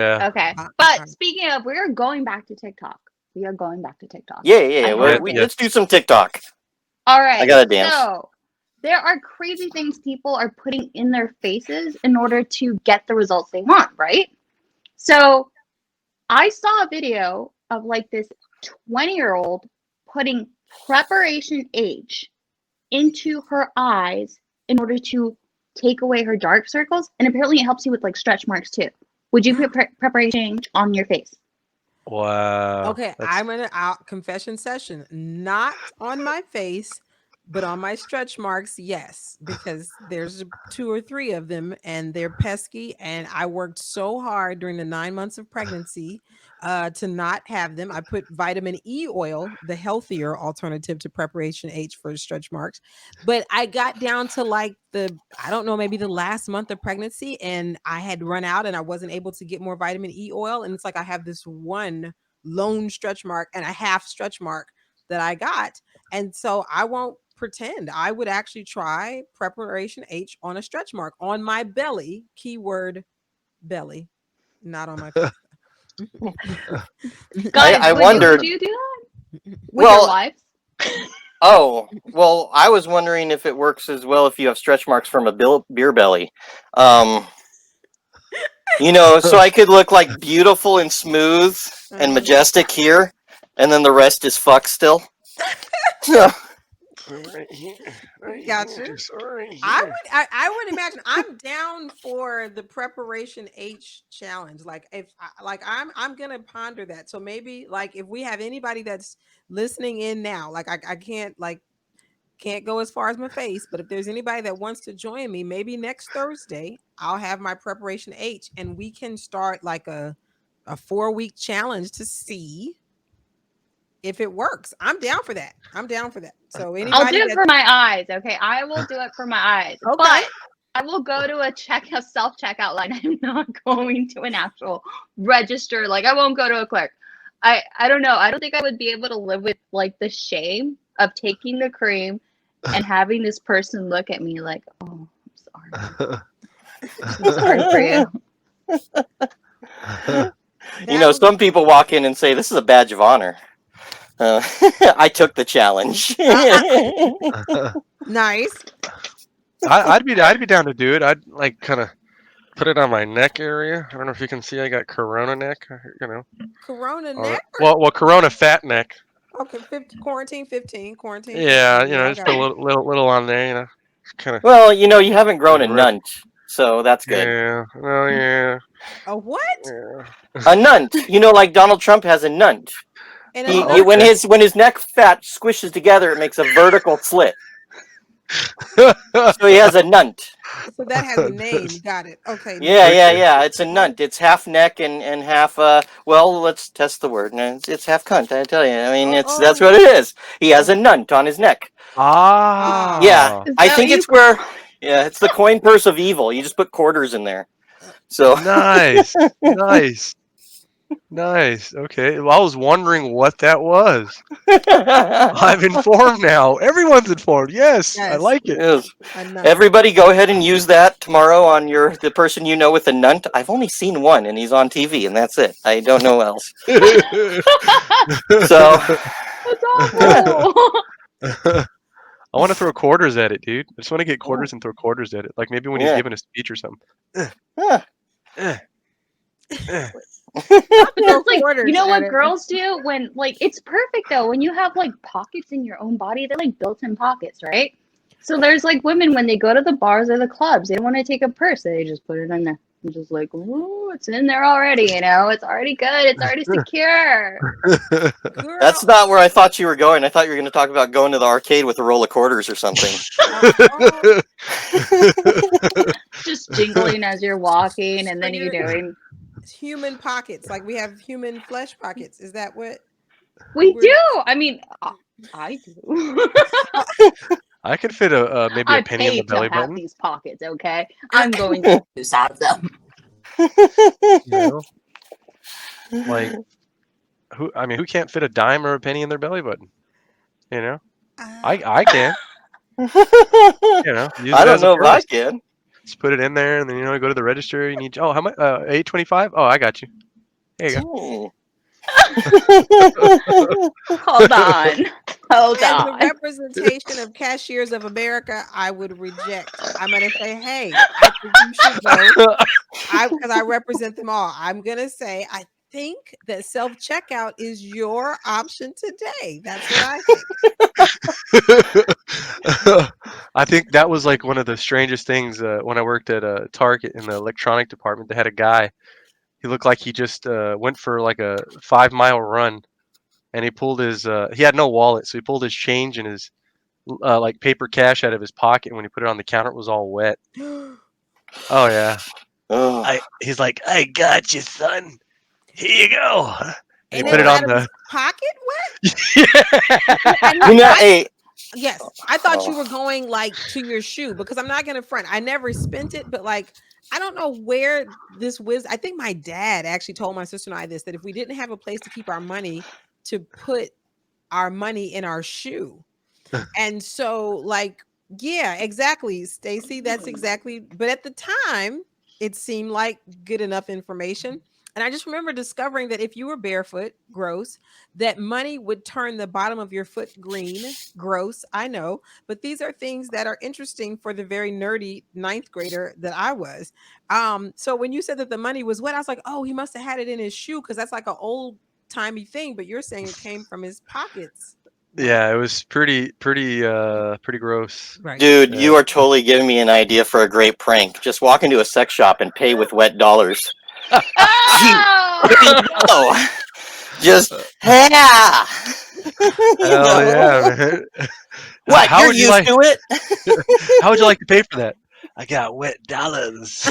Yeah. Okay. But speaking of, we're going back to TikTok. We are going back to TikTok. Yeah. Let's do some TikTok. All right. I gotta dance. So there are crazy things people are putting in their faces in order to get the results they want, right? So I saw a video of like this 20-year-old putting preparation H into her eyes in order to take away her dark circles, and apparently it helps you with like stretch marks too. Would you put preparation H on your face? Wow. Okay, I'm in a confession session. Not on my face, but on my stretch marks, yes, because there's 2 or 3 of them and they're pesky. And I worked so hard during the 9 months of pregnancy to not have them. I put vitamin E oil, the healthier alternative to preparation H for stretch marks. But I got down to like I don't know, maybe the last month of pregnancy, and I had run out and I wasn't able to get more vitamin E oil. And it's like I have this one lone stretch mark and a half stretch mark that I got. And so I won't pretend. I would actually try preparation H on a stretch mark on my belly, keyword belly, not on my face. Guys, I wondered. Would you do that with Well, your wives? Oh, well, I was wondering if it works as well if you have stretch marks from a beer belly. So I could look like beautiful and smooth and majestic here, and then the rest is fuck still. Right here. Gotcha. Right here. I would imagine I'm down for the preparation H challenge. Like if I'm gonna ponder that. So maybe like if we have anybody that's listening in now, like I can't go as far as my face, but if there's anybody that wants to join me, maybe next Thursday I'll have my preparation H and we can start like a 4-week challenge to see if it works. I'm down for that. So anybody, I'll do it for my eyes. Okay, I will do it for my eyes. Okay. But I will go to a self-checkout line. I'm not going to an actual register. Like I won't go to a clerk. I don't know. I don't think I would be able to live with like the shame of taking the cream and having this person look at me like, oh, I'm sorry. I'm sorry for you. Some people walk in and say, "This is a badge of honor." I took the challenge. Nice. I'd be down to do it. I'd like kind of put it on my neck area. I don't know if you can see. I got Corona neck. Corona neck. Well, Corona fat neck. Okay, quarantine 15. Yeah, 15. just put a little on there. Kind of. Well, you haven't grown a nunt, so that's good. Yeah. Oh yeah. A what? Yeah. A nunt. Like Donald Trump has a nunt. When his neck fat squishes together, it makes a vertical slit. So he has a nunt. So that has a name. Got it. Okay. Yeah. It's a nunt. It's half neck and half. Well, let's test the word. It's half cunt. I tell you. I mean, that's what it is. He has a nunt on his neck. Ah. Yeah, I think it's where. Yeah, it's the coin purse of evil. You just put quarters in there. So nice. Okay. Well, I was wondering what that was. I'm informed now. Everyone's informed. Yes. I like it. Yes. Everybody go ahead and use that tomorrow on the person with a nunt. I've only seen one, and he's on TV, and that's it. I don't know else. So that's awful. I want to throw quarters at it, dude. I just want to get quarters and throw quarters at it. Like maybe when he's giving a speech or something. Because what girls do when it's perfect though when you have pockets in your own body. They're like built-in pockets, right? So there's women when they go to the bars or the clubs, they don't want to take a purse, they just put it in there. I'm just like, ooh, it's in there already, it's already good, it's already secure. That's not where I thought you were going. I thought you were going to talk about going to the arcade with a roll of quarters or something. Just jingling as you're walking, and then you're doing human pockets, like we have human flesh pockets. Is that what we do? I mean, I do. I could fit maybe a penny in the belly button. These pockets, okay? I'm going to use out of them. Who can't fit a dime or a penny in their belly button? I can. I don't know if I can. Just put it in there, and then go to the register. You need how much? $8.25. Oh, I got you. There you go. Hold on. Hold As the on. representation of Cashiers of America, I would reject. I'm gonna say, hey, I think you should go. Because I represent them all. I'm gonna say I think that self-checkout is your option today. That's what I think. I think that was like one of the strangest things when I worked at Target in the electronic department. They had a guy. He looked like he just went for like a 5-mile run, and he pulled his. He had no wallet, so he pulled his change and his like paper cash out of his pocket. And when he put it on the counter, it was all wet. Oh yeah. He's like, I got you, son. Here you go. And he put it on the pocket wet. Yeah. Yes, I thought you were going like to your shoe because I'm not gonna front. I never spent it, but like I don't know where this was. I think my dad actually told my sister and I this, that if we didn't have a place to keep our money, to put our money in our shoe. And so like, yeah, exactly, Stacy. That's exactly. But at the time, it seemed like good enough information. And I just remember discovering that if you were barefoot, gross, that money would turn the bottom of your foot green, gross, I know. But these are things that are interesting for the very nerdy 9th grader that I was. So when you said that the money was wet, I was like, oh, he must have had it in his shoe because that's like an old timey thing. But you're saying it came from his pockets. Yeah, it was pretty gross. Right. Dude, you are totally giving me an idea for a great prank. Just walk into a sex shop and pay with wet dollars. Oh! Just yeah. Hell yeah, man. What? How You're would you used to it? How would you like to pay for that? I got wet dollars.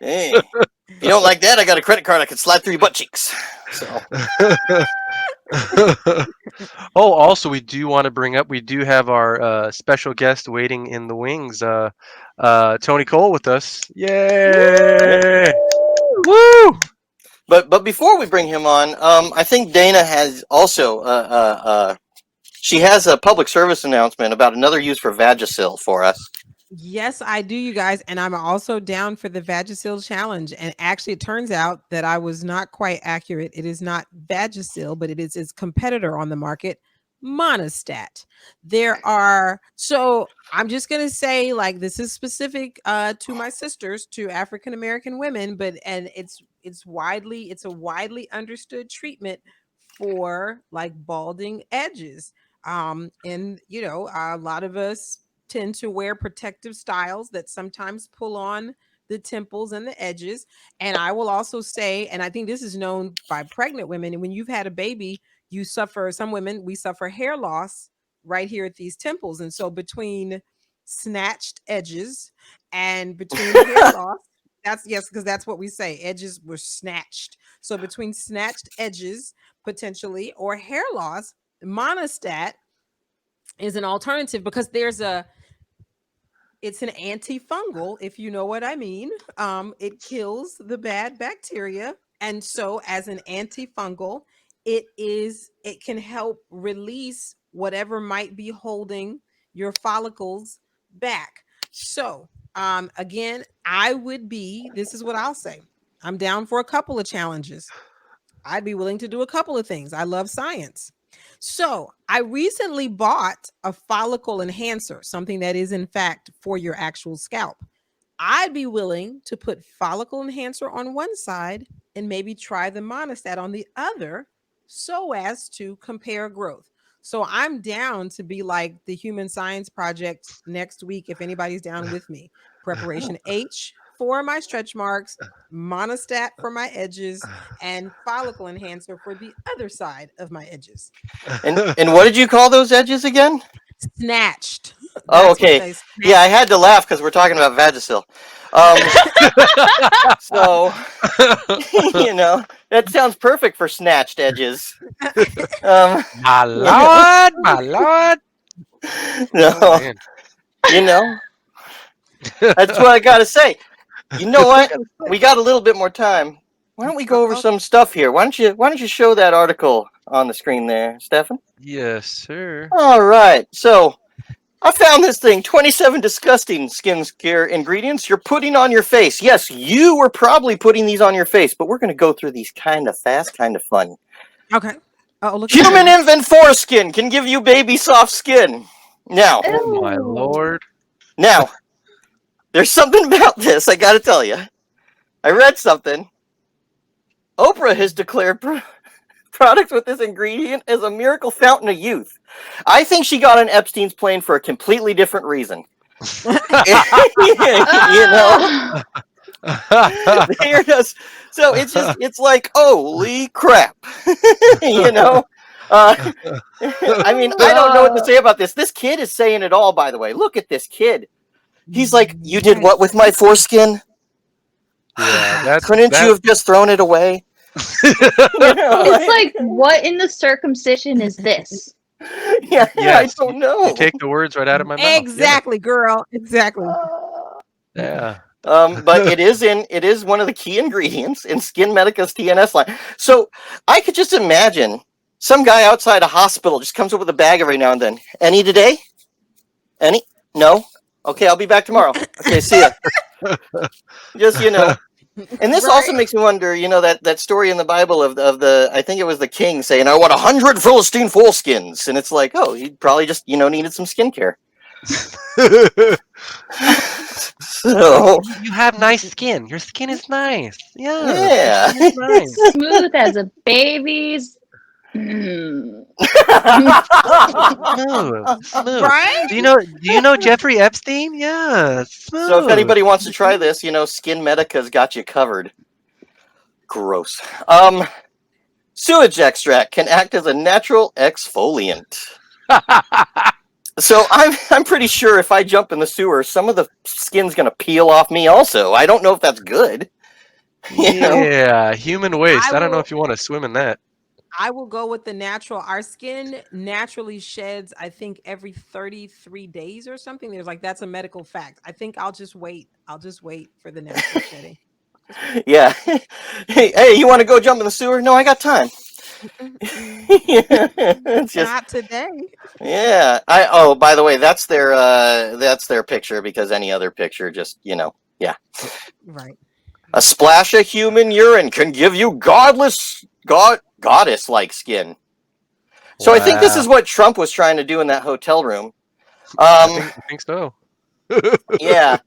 Hey, if you don't like that, I got a credit card I can slide through your butt cheeks. So. Oh, also, we do want to bring up, we do have our special guest waiting in the wings, Tony Cole with us. Yay! Woo! But before we bring him on, I think Dana has also she has a public service announcement about another use for Vagisil for us. Yes, I do, you guys. And I'm also down for the Vagisil challenge. And actually, it turns out that I was not quite accurate. It is not Vagisil, but it is its competitor on the market, Monistat. So I'm just going to say, like, this is specific to my sisters, to African American women, it's a widely understood treatment for like balding edges. And a lot of us tend to wear protective styles that sometimes pull on the temples and the edges. And I will also say, and I think this is known by pregnant women, and when you've had a baby, we suffer hair loss right here at these temples. And so between snatched edges and between hair loss, because that's what we say, edges were snatched. So between snatched edges, potentially, or hair loss, Monistat is an alternative because it's an antifungal, if you know what I mean. It kills the bad bacteria. And so as an antifungal, it can help release whatever might be holding your follicles back. So again, this is what I'll say. I'm down for a couple of challenges. I'd be willing to do a couple of things. I love science. So I recently bought a follicle enhancer, something that is in fact for your actual scalp. I'd be willing to put follicle enhancer on one side and maybe try the Monistat on the other so as to compare growth. So I'm down to be like the Human Science Project next week if anybody's down with me. Preparation H for my stretch marks, Monistat for my edges, and follicle enhancer for the other side of my edges. And what did you call those edges again? Snatched. Oh, okay. Yeah, I had to laugh because we're talking about Vagisil. So, that sounds perfect for snatched edges. My lord. No, that's what I got to say. You know what? We got a little bit more time. Why don't we go over some stuff here? Why don't you show that article on the screen there, Stefan? Yes, sir. All right. So I found this thing. 27 disgusting skincare ingredients you're putting on your face. Yes, you were probably putting these on your face, but we're going to go through these kind of fast, kind of fun. Okay. Oh, look. Human infant foreskin can give you baby soft skin. Now, Oh my Ew. lord. now, there's something about this I got to tell you. I read something. Oprah has declared products with this ingredient as a miracle fountain of youth. I think she got on Epstein's plane for a completely different reason. you know, There it is. So it's like, holy crap. you know? I mean, I don't know what to say about this. This kid is saying it all, by the way. Look at this kid. He's like, you did what with my foreskin? Yeah, that's Couldn't you have just thrown it away? You know, It's like, what in the circumcision is this? yeah, I Yes, don't know. You take the words right out of my mouth. Exactly, girl. Exactly. Yeah. But it is one of the key ingredients in Skin Medica's TNS line. So I could just imagine some guy outside a hospital just comes up with a bag every now and then. Any today? Any? No? Okay, I'll be back tomorrow. Okay, see ya. Just, you know. And this also makes me wonder, you know, that story in the Bible of the I think it was the king saying, I want 100 Philistine foreskins. And it's like, oh, he probably just, you know, needed some skincare. So You have nice skin. Your skin is nice. Yeah. yeah. Your skin is nice. Smooth as a baby's. Mm. Smooth. Right? Do you know Jeffrey Epstein? Yeah. Smooth. So if anybody wants to try this, you know, Skin Medica's got you covered. Gross. Sewage extract can act as a natural exfoliant. So I'm pretty sure if I jump in the sewer, some of the skin's gonna peel off me also. I don't know if that's good. You know? Yeah, human waste. I don't know will- if you want to swim in that. I will go with the natural. Our skin naturally sheds, I think, every 33 days or something. There's like, that's a medical fact. I think I'll just wait. I'll just wait for the natural shedding. Yeah. Hey, you want to go jump in the sewer? No, I got time. It's just, Not today. yeah. Oh, by the way, that's their picture, because any other picture just, you know, yeah. Right. A splash of human urine can give you goddess-like skin. So I think this Wow. is what Trump was trying to do in that hotel room. I think so. Yeah.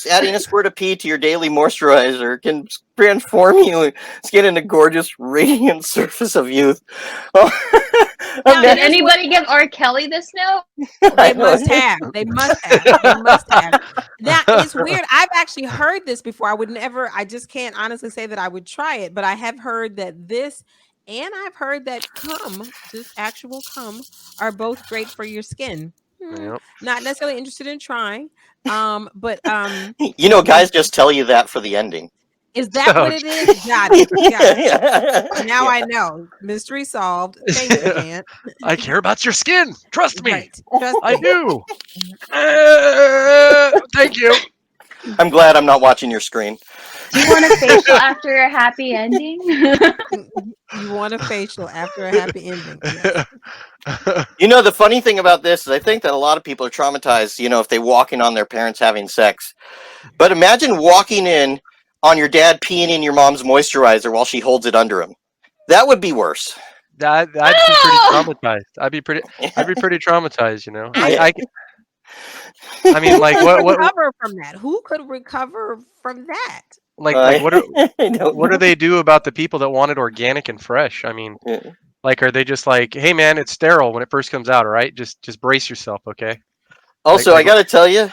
Adding a squirt of pee to your daily moisturizer can transform you skin into gorgeous, radiant surface of youth. Did anybody give R. Kelly this note? They must have. They must have. They must have. Now, it's weird. I've actually heard this before. I just can't honestly say that I would try it, but I have heard that this, and I've heard that just actual cum, are both great for your skin. Yep. Not necessarily interested in trying. But You know, guys just tell you that for the ending. is that what it is? Got it. Got it. Now I know. Mystery solved. Thank you, Dan. I care about your skin. Trust me. Right. Trust I me. do. Thank you. I'm glad I'm not watching your screen. Do you want a facial after a happy ending? You want a facial after a happy ending. Yes. You know, the funny thing about this is I think that a lot of people are traumatized, you know, if they walk in on their parents having sex. But imagine walking in on your dad peeing in your mom's moisturizer while she holds it under him. That would be worse. I'd be pretty traumatized. I'd be pretty traumatized. You know. I mean, like what recover from that? Who could recover from that? like what What do they do about the people that want it organic and fresh? I mean, like, are they just like, hey man, it's sterile when it first comes out, all right? Just brace yourself, okay? Also, Like- I got to tell you.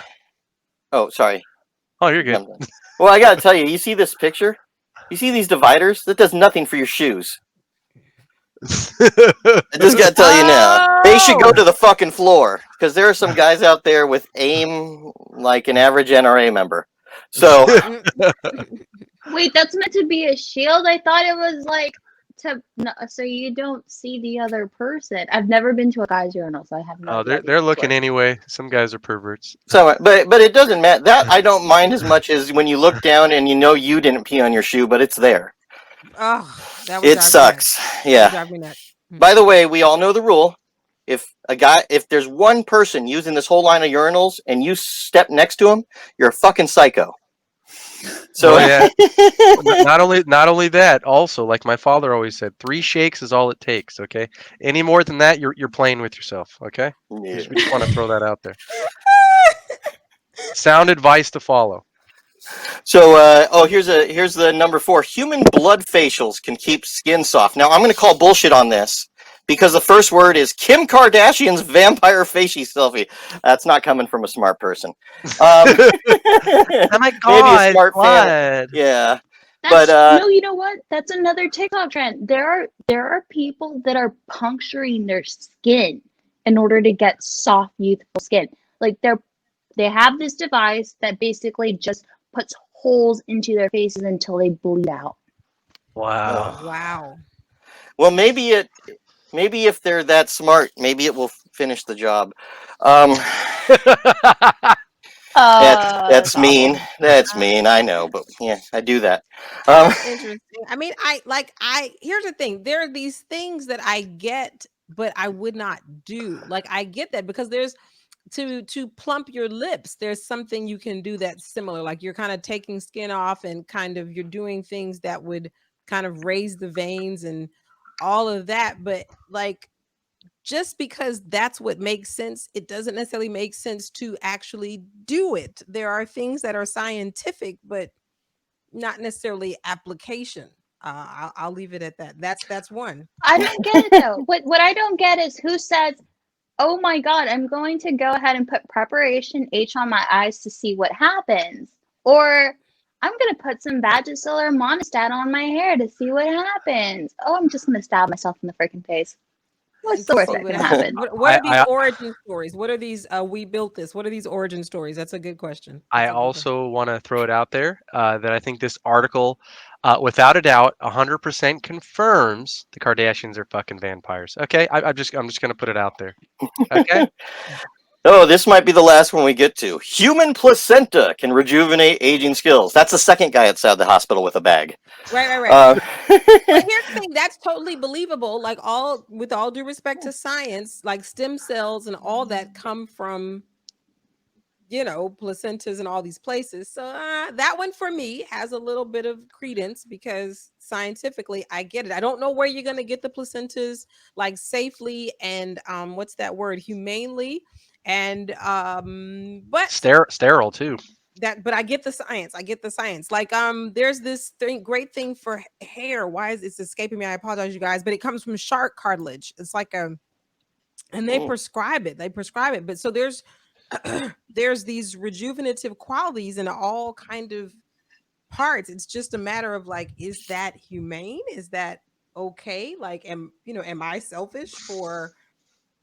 Oh, sorry. Oh, you're good. Well, I got to tell you, you see this picture? You see these dividers? That does nothing for your shoes. I just got to tell you now. They should go to the fucking floor, because there are some guys out there with aim like an average NRA member. So, Wait, that's meant to be a shield? I thought it was like so you don't see the other person. I've never been to a guy's urinal, so I have no Oh, idea. they're looking anyway. Some guys are perverts. but it doesn't matter. That I don't mind as much as when you look down and you know you didn't pee on your shoe, but it's there. Oh, that would It sucks. Yeah. Yeah. By the way, we all know the rule. If a guy, if there's one person using this whole line of urinals and you step next to him, you're a fucking psycho. So Oh, yeah. Not only that, also, like my father always said, 3 shakes is all it takes. Okay, any more than that, you're playing with yourself. Okay, we just want to throw that out there. Sound advice to follow. So, here's the number 4. Human blood facials can keep skin soft. Now, I'm going to call bullshit on this because the first word is Kim Kardashian's vampire facie selfie. That's not coming from a smart person. Oh my Maybe a smart fan. God. Yeah. That's, But, no, you know what? That's another TikTok trend. There are people that are puncturing their skin in order to get soft, youthful skin. Like they have this device that basically just puts holes into their faces until they bleed out. Wow. Wow. Well, maybe if they're that smart, maybe it will finish the job. That's mean. That's mean. I know, but yeah, I do that. Interesting. I mean, here's the thing. There are these things that I get, but I would not do. Like I get that because there's to plump your lips, there's something you can do that's similar. Like you're kind of taking skin off and kind of you're doing things that would kind of raise the veins and all of that. But like just because that's what makes sense, it doesn't necessarily make sense to actually do it. There are things that are scientific, but not necessarily application. I'll leave it at that. That's one. I don't get it though. What I don't get is who says, "Oh my God, I'm going to go ahead and put preparation H on my eyes to see what happens," or "I'm going to put some Vagisil or Monistat on my hair to see what happens." Oh, I'm just going to stab myself in the freaking face. What's the worst that can happen? What are these origin stories? What are these? We built this. What are these origin stories? That's a good question. I also want to throw it out there that I think this article, without a doubt, 100% confirms the Kardashians are fucking vampires. Okay, I'm just gonna put it out there. Okay. Oh, this might be the last one we get to. Human placenta can rejuvenate aging skills. That's the second guy outside the hospital with a bag. Right. But here's the thing, that's totally believable. Like with all due respect to science, like stem cells and all that come from, placentas and all these places. So that one for me has a little bit of credence because scientifically I get it. I don't know where you're going to get the placentas like safely and what's that word, humanely, and but sterile too. But I get the science. Like there's this great thing for hair. Why is it's escaping me? I apologize, you guys, but it comes from shark cartilage. It's like and they prescribe it. But so there's there's these rejuvenative qualities in all kind of parts. It's just a matter of like, is that humane? Is that okay? Like, am I selfish for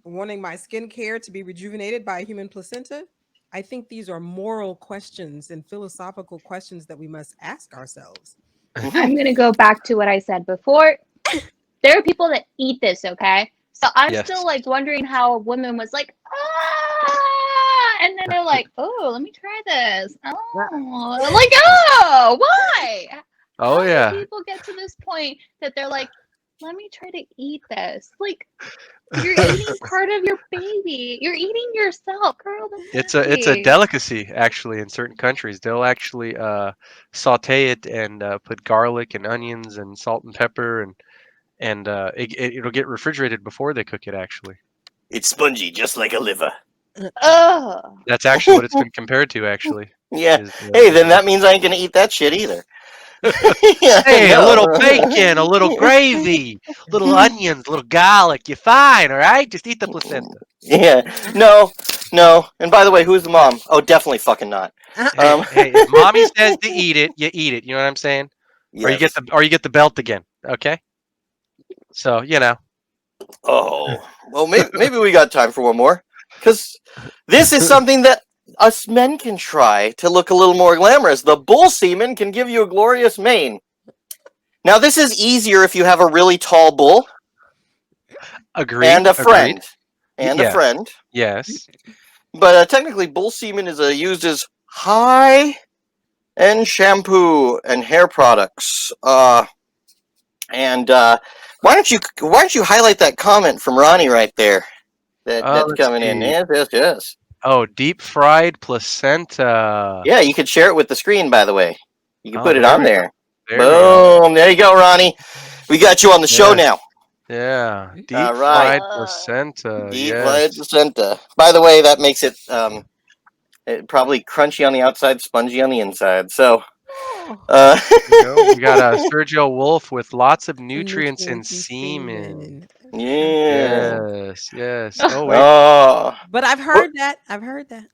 wanting my skincare to be rejuvenated by a human placenta? I think these are moral questions and philosophical questions that we must ask ourselves. I'm going to go back to what I said before. There are people that eat this, okay? So I'm still like wondering how a woman was like, and then they're like, "Oh, let me try this." Oh, like, oh, why? Oh, how do people get to this point that they're like, "Let me try to eat this"? Like, you're eating part of your baby. You're eating yourself, girl. It's a delicacy actually in certain countries. They'll actually saute it and put garlic and onions and salt and pepper and it'll get refrigerated before they cook it. Actually, it's spongy, just like a liver. Oh, that's actually what it's been compared to. Actually, yeah. Hey, then that means I ain't gonna eat that shit either. Hey, a little bacon, a little gravy, little onions, a little garlic. You're fine, all right? Just eat the placenta. Yeah. No. And by the way, who's the mom? Oh, definitely fucking not. Hey, if mommy says to eat it, you eat it. You know what I'm saying? Yes. Or you get the belt again. Okay. So Oh well, maybe we got time for one more because this is something that us men can try to look a little more glamorous. The bull semen can give you a glorious mane. Now, this is easier if you have a really tall bull. Agreed. And a friend. Agreed. A friend. Yes. But technically, bull semen is used as high-end shampoo and hair products. And why don't you highlight that comment from Ronnie right there? that's let's coming in. see. Yes. Oh, deep fried placenta. Yeah, you could share it with the screen, by the way. You can Oh, put it there on we go. there. There we go. Boom. There you go, Ronnie. We got you on the show Yes. now. Yeah, deep All right. fried placenta. Deep Yes. fried placenta. By the way, that makes it probably crunchy on the outside, spongy on the inside. So, Oh, You know, we got Sergio Wolf with lots of nutrients in nutrients and semen. yeah. Yes. Oh wait. Oh. But I've heard that. I've heard that.